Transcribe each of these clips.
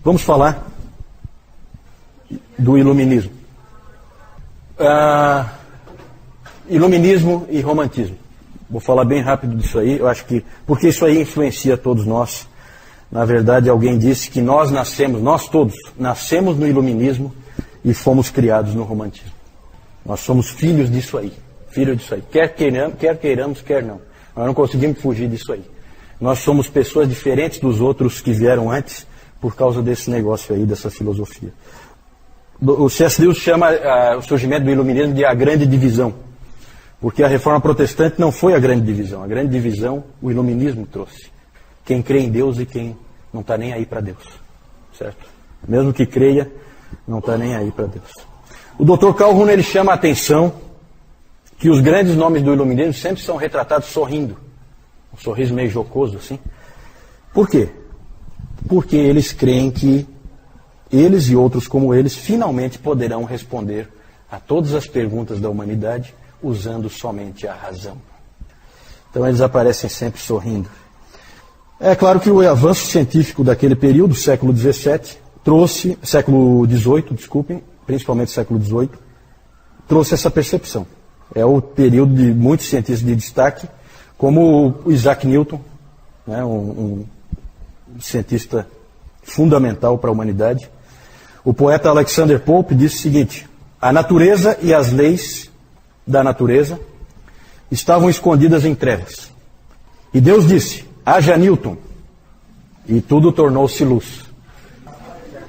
Vamos falar do iluminismo. Iluminismo e romantismo. Vou falar bem rápido disso aí, eu acho que, porque isso aí influencia todos nós. Na verdade, alguém disse que nós todos nascemos no iluminismo e fomos criados no romantismo. Nós somos filhos disso aí, quer queiramos, quer não. Nós não conseguimos fugir disso aí. Nós somos pessoas diferentes dos outros que vieram antes por causa desse negócio aí, dessa filosofia. O C.S. Lewis chama o surgimento do iluminismo de a grande divisão. Porque a reforma protestante não foi a grande divisão. A grande divisão o iluminismo trouxe. Quem crê em Deus e quem não está nem aí para Deus. Certo? Mesmo que creia, não está nem aí para Deus. O Dr. Calhoun, ele chama a atenção que os grandes nomes do iluminismo sempre são retratados sorrindo. Um sorriso meio jocoso, assim. Por quê? Porque eles creem que eles e outros como eles finalmente poderão responder a todas as perguntas da humanidade usando somente a razão. Então eles aparecem sempre sorrindo. É claro que o avanço científico daquele período, século XVII, século XVIII, desculpem, principalmente século XVIII, trouxe essa percepção. É o período de muitos cientistas de destaque, como o Isaac Newton, né, um cientista fundamental para a humanidade. O poeta Alexander Pope disse o seguinte: a natureza e as leis da natureza estavam escondidas em trevas. E Deus disse: haja Newton, e tudo tornou-se luz.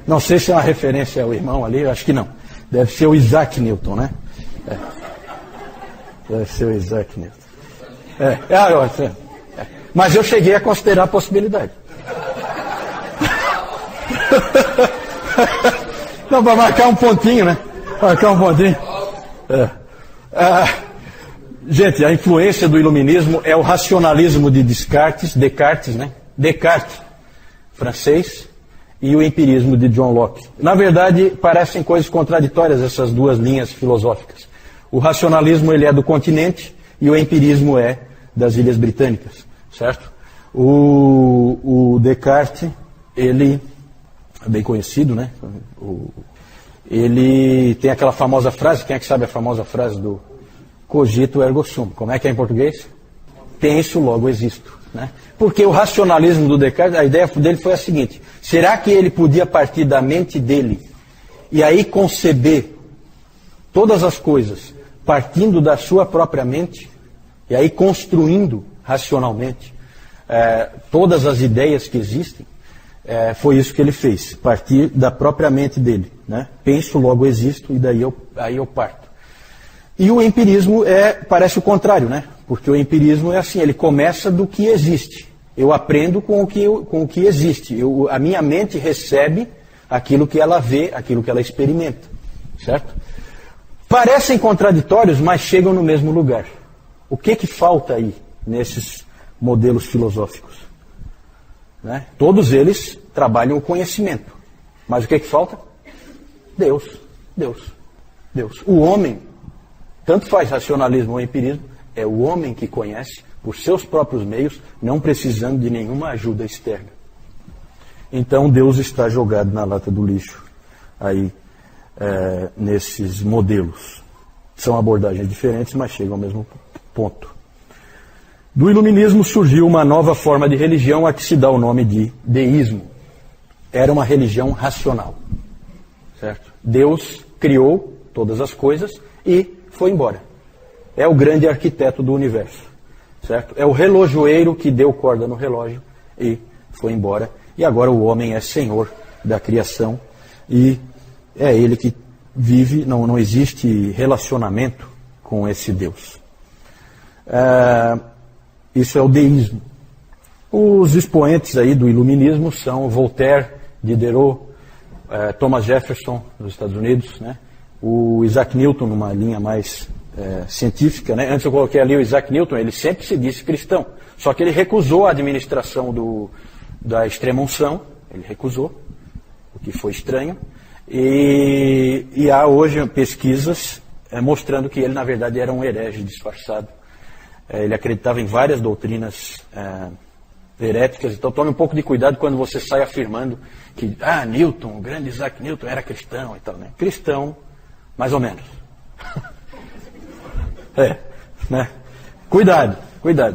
Não sei se é uma referência ao irmão ali, acho que não. Deve ser o Isaac Newton, né? Deve ser o Isaac Newton. Mas eu cheguei a considerar a possibilidade. Não, para marcar um pontinho, né? Marcar um pontinho. Gente, a influência do iluminismo é o racionalismo de Descartes, né? Descartes, francês, e o empirismo de John Locke. Na verdade, parecem coisas contraditórias essas duas linhas filosóficas. O racionalismo ele é do continente e o empirismo é das Ilhas Britânicas, certo? O Descartes, ele é bem conhecido, né? Ele tem aquela famosa frase, quem é que sabe a famosa frase do cogito ergo sum? Como é que é em português? Penso, logo existo. Né? Porque o racionalismo do Descartes, a ideia dele foi a seguinte: será que ele podia partir da mente dele e aí conceber todas as coisas partindo da sua própria mente e aí construindo racionalmente todas as ideias que existem? Foi isso que ele fez, partir da própria mente dele. Né? Penso, logo existo, e daí aí eu parto. E o empirismo parece o contrário, né? Porque o empirismo é assim, ele começa do que existe. Eu aprendo com o que existe. A minha mente recebe aquilo que ela vê, aquilo que ela experimenta. Certo? Parecem contraditórios, mas chegam no mesmo lugar. O que falta aí nesses modelos filosóficos? Né? Todos eles trabalham o conhecimento. Mas o que falta? Deus. O homem, tanto faz racionalismo ou empirismo, é o homem que conhece por seus próprios meios, não precisando de nenhuma ajuda externa. Então Deus está jogado na lata do lixo aí nesses modelos. São abordagens diferentes, mas chegam ao mesmo ponto. Do iluminismo surgiu uma nova forma de religião a que se dá o nome de deísmo. Era uma religião racional. Certo? Deus criou todas as coisas e foi embora. É o grande arquiteto do universo. Certo? É o relojoeiro que deu corda no relógio e foi embora. E agora o homem é senhor da criação e é ele que vive, não existe relacionamento com esse Deus. Isso é o deísmo. Os expoentes aí do iluminismo são Voltaire, Diderot, Thomas Jefferson, dos Estados Unidos, né? O Isaac Newton, numa linha mais científica, né? Antes eu coloquei ali o Isaac Newton, ele sempre se disse cristão, só que ele recusou a administração da extrema-unção, ele recusou, o que foi estranho, e há hoje pesquisas mostrando que ele na verdade era um herege disfarçado. Ele acreditava em várias doutrinas heréticas. Então tome um pouco de cuidado quando você sai afirmando que Newton, o grande Isaac Newton era cristão e tal, né? Cristão, mais ou menos. Né? Cuidado,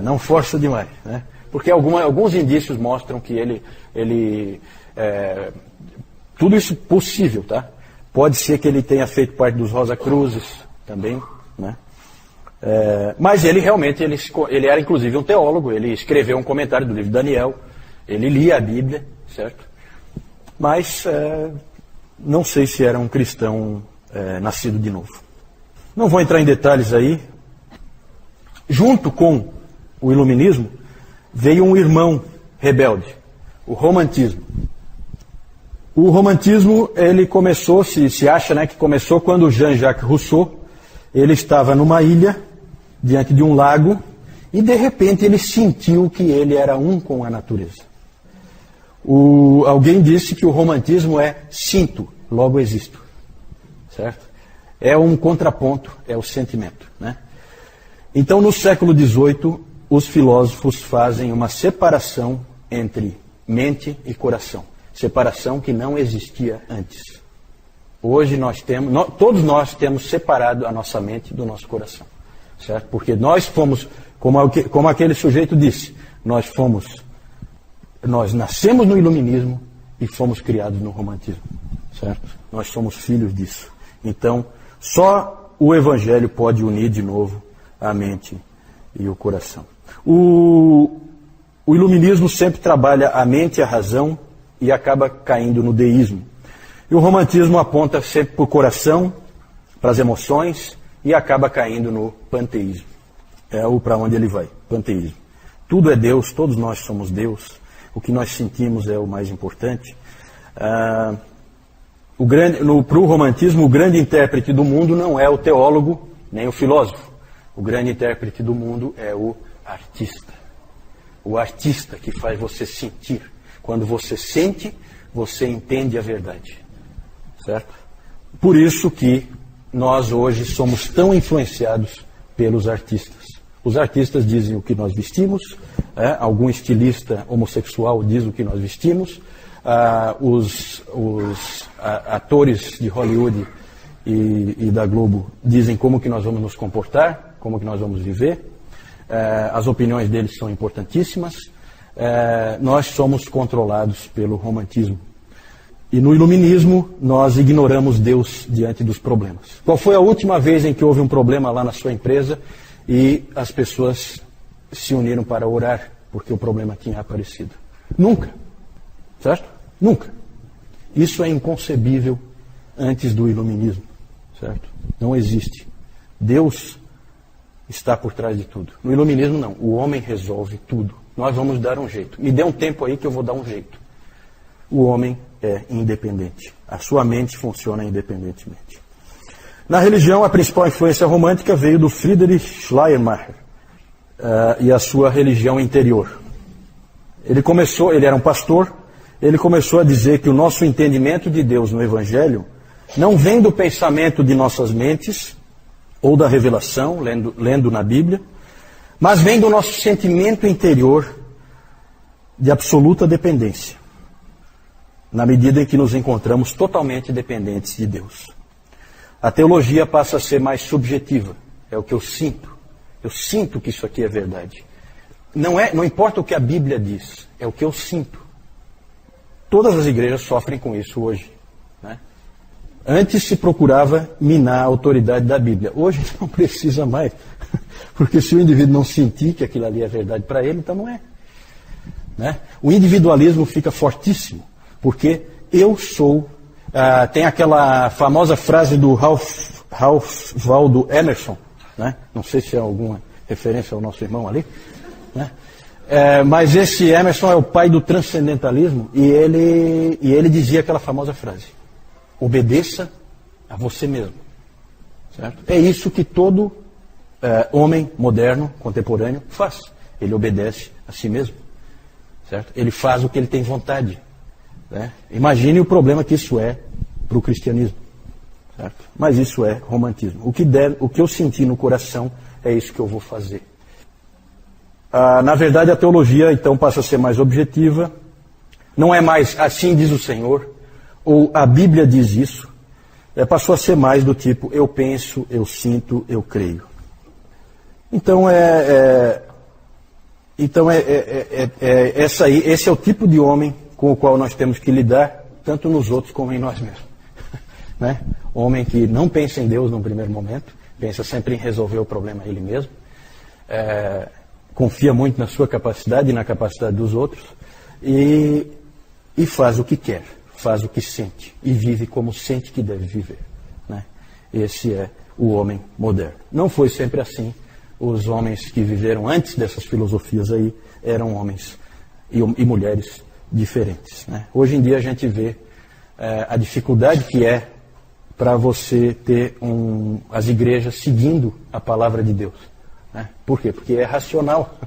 não força demais, né? Porque alguns indícios mostram que ele tudo isso possível, tá? Pode ser que ele tenha feito parte dos Rosa Cruzes também, né? Mas ele realmente, ele era inclusive um teólogo, ele escreveu um comentário do livro de Daniel, ele lia a Bíblia, certo? Mas não sei se era um cristão nascido de novo. Não vou entrar em detalhes aí. Junto com o iluminismo, veio um irmão rebelde, o romantismo. O romantismo, ele começou, se acha, né, que começou quando Jean-Jacques Rousseau, ele estava numa ilha, diante de um lago, e de repente ele sentiu que ele era um com a natureza. Alguém disse que o romantismo é sinto, logo existo. Certo? É um contraponto, é o sentimento, né? Então, no século XVIII, os filósofos fazem uma separação entre mente e coração. Separação que não existia antes. Hoje todos nós temos separado a nossa mente do nosso coração. Certo? Porque nós fomos, como aquele sujeito disse, nós nascemos no iluminismo e fomos criados no romantismo. Certo? Nós somos filhos disso. Então, só o Evangelho pode unir de novo a mente e o coração. O iluminismo sempre trabalha a mente e a razão e acaba caindo no deísmo. E o romantismo aponta sempre para o coração, para as emoções e acaba caindo no panteísmo. É para onde ele vai, panteísmo. Tudo é Deus, todos nós somos Deus. O que nós sentimos é o mais importante. Para o romantismo, o grande intérprete do mundo não é o teólogo nem o filósofo. O grande intérprete do mundo é o artista. O artista que faz você sentir. Quando você sente, você entende a verdade. Certo? Por isso que nós hoje somos tão influenciados pelos artistas. Os artistas dizem o que nós vestimos, algum estilista homossexual diz o que nós vestimos, os atores de Hollywood e da Globo dizem como que nós vamos nos comportar, como que nós vamos viver. As opiniões deles são importantíssimas. Nós somos controlados pelo romantismo. E no iluminismo, nós ignoramos Deus diante dos problemas. Qual foi a última vez em que houve um problema lá na sua empresa e as pessoas se uniram para orar porque o problema tinha aparecido? Nunca. Certo? Nunca. Isso é inconcebível antes do iluminismo. Certo? Não existe. Deus está por trás de tudo. No iluminismo, não. O homem resolve tudo. Nós vamos dar um jeito. Me dê um tempo aí que eu vou dar um jeito. O homem é independente. A sua mente funciona independentemente. Na religião, a principal influência romântica veio do Friedrich Schleiermacher e a sua religião interior. Ele era um pastor, ele começou a dizer que o nosso entendimento de Deus no Evangelho não vem do pensamento de nossas mentes, ou da revelação, lendo na Bíblia, mas vem do nosso sentimento interior de absoluta dependência, na medida em que nos encontramos totalmente dependentes de Deus. A teologia passa a ser mais subjetiva, é o que eu sinto. Eu sinto que isso aqui é verdade. Não importa o que a Bíblia diz, é o que eu sinto. Todas as igrejas sofrem com isso hoje, né? Antes se procurava minar a autoridade da Bíblia. Hoje não precisa mais. Porque se o indivíduo não sentir que aquilo ali é verdade para ele, então não é. Né? O individualismo fica fortíssimo. Porque eu sou... tem aquela famosa frase do Ralph Waldo Emerson. Né? Não sei se é alguma referência ao nosso irmão ali. Né? Mas esse Emerson é o pai do transcendentalismo. E ele dizia aquela famosa frase. Obedeça a você mesmo. Certo? É isso que todo homem moderno, contemporâneo, faz. Ele obedece a si mesmo. Certo? Ele faz o que ele tem vontade. Né? Imagine o problema que isso é para o cristianismo. Certo? Mas isso é romantismo. O que eu senti no coração é isso que eu vou fazer. Na verdade, a teologia, então, passa a ser mais objetiva. Não é mais assim diz o Senhor, ou a Bíblia diz isso. Passou a ser mais do tipo, eu penso, eu sinto, eu creio. Então, esse é o tipo de homem com o qual nós temos que lidar, tanto nos outros como em nós mesmos. Né? Homem que não pensa em Deus num primeiro momento, pensa sempre em resolver o problema ele mesmo, confia muito na sua capacidade e na capacidade dos outros, e faz o que quer, faz o que sente, e vive como sente que deve viver. Né? Esse é o homem moderno. Não foi sempre assim. Os homens que viveram antes dessas filosofias aí eram homens e mulheres diferentes. Né? Hoje em dia a gente vê a dificuldade que é para você ter as igrejas seguindo a palavra de Deus. Né? Por quê? Porque é racional.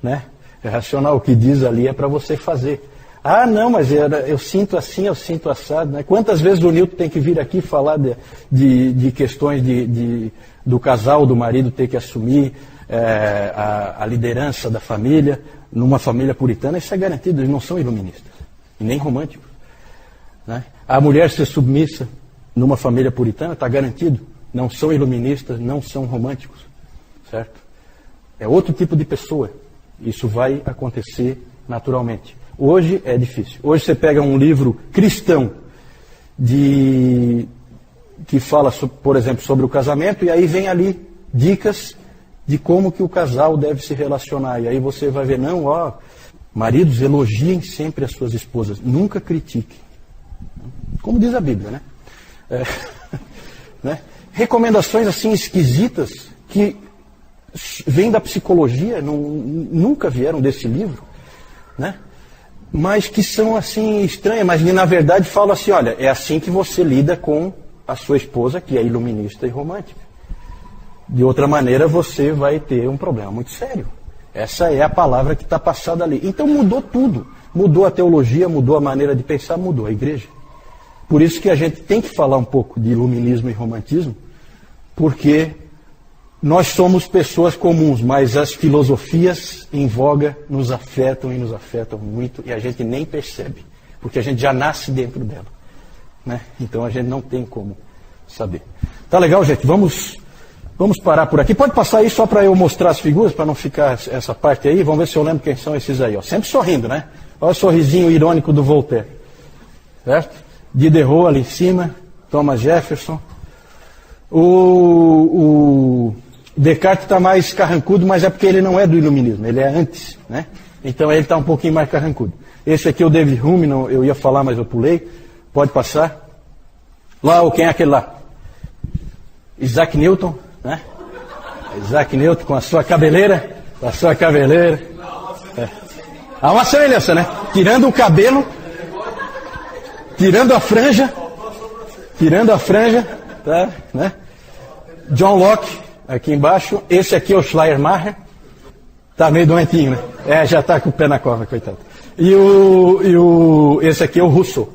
Né? É racional. O que diz ali é para você fazer. Ah, não, mas eu sinto assim, eu sinto assado. Né? Quantas vezes o Nilton tem que vir aqui falar de questões do casal, do marido ter que assumir a liderança da família, numa família puritana? Isso é garantido, eles não são iluministas, e nem românticos. Né? A mulher ser submissa numa família puritana, está garantido, não são iluministas, não são românticos. Certo? É outro tipo de pessoa. Isso vai acontecer naturalmente. Hoje é difícil. Hoje você pega um livro cristão que fala, por exemplo, sobre o casamento, e aí vem ali dicas de como que o casal deve se relacionar. E aí você vai ver, maridos, elogiem sempre as suas esposas, nunca critiquem. Como diz a Bíblia, né? Né? Recomendações assim esquisitas que vêm da psicologia, nunca vieram desse livro, né? Mas que são assim estranhas, mas que na verdade falam assim, olha, é assim que você lida com a sua esposa, que é iluminista e romântica. De outra maneira você vai ter um problema muito sério. Essa é a palavra que está passada ali. Então mudou tudo. Mudou a teologia, mudou a maneira de pensar, mudou a igreja. Por isso que a gente tem que falar um pouco de iluminismo e romantismo, porque nós somos pessoas comuns, mas as filosofias em voga nos afetam e nos afetam muito, e a gente nem percebe, porque a gente já nasce dentro dela. Né? Então a gente não tem como saber. Tá legal, gente? Vamos parar por aqui. Pode passar aí só para eu mostrar as figuras, para não ficar essa parte aí. Vamos ver se eu lembro quem são esses aí. Ó. Sempre sorrindo, né? Olha o sorrisinho irônico do Voltaire. Certo? Diderot ali em cima, Thomas Jefferson. O Descartes está mais carrancudo, mas é porque ele não é do iluminismo, ele é antes, né? Então ele está um pouquinho mais carrancudo. Esse aqui é o David Hume, eu ia falar, mas eu pulei. Pode passar. Lá, quem é aquele lá? Isaac Newton, né? Isaac Newton com a sua cabeleira. Com a sua cabeleira. Há uma semelhança, né? Tirando o cabelo, tirando a franja, tá? Né? John Locke, aqui embaixo. Esse aqui é o Schleiermacher. Tá meio doentinho, né? Já tá com o pé na cova, coitado. Esse aqui é o Rousseau.